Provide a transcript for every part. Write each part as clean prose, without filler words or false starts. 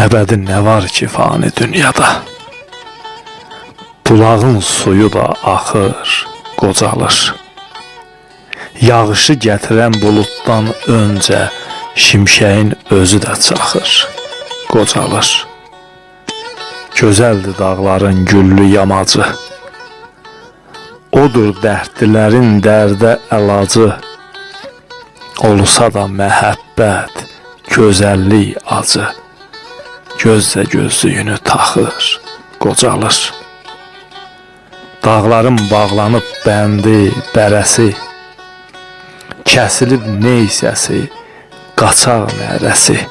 Əbədi nə var ki fani dünyada? Bulağın suyu da axır, qocalır. Yağışı gətirən buluddan öncə şimşəyin özü də çaxır, qocalır. Gözəldir dağların güllü yamacı, odur dərdlilərin dərdə əlacı. Olsa da məhəbbət, gözəllik acı, gözlə gözlüyünü taxır, qocalır. Dağların bağlanıb bəndi, bərəsi, kəsilib neysəsi, qaçaq nərəsi.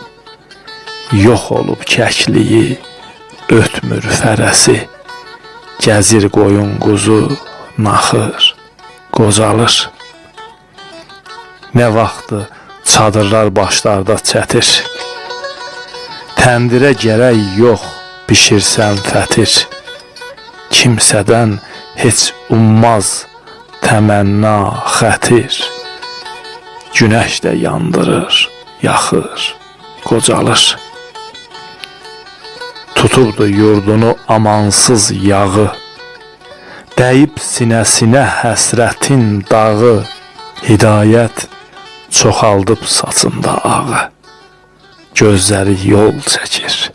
Yox olub kəkliyi, ötmür fərəsi, gəzir qoyun quzu, naxır, qocalır. Nə vaxtı çadırlar başlarda çətir, təndirə gərək yox, bişirsən fətir. Kimsədən heç ummaz təmənna xətir, günəş də yandırır, yaxır, qocalır. Tutubdu yurdunu amansız yağı, dəyib sinəsinə həsrətin dağı. Hidayət çoxaldıb saçında ağı, gözləri yol çəkir,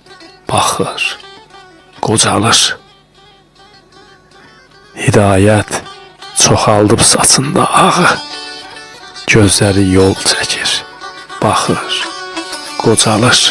baxır, qocalır. Hidayət çoxaldıb saçında ağı, gözləri yol çəkir, baxır, qocalır.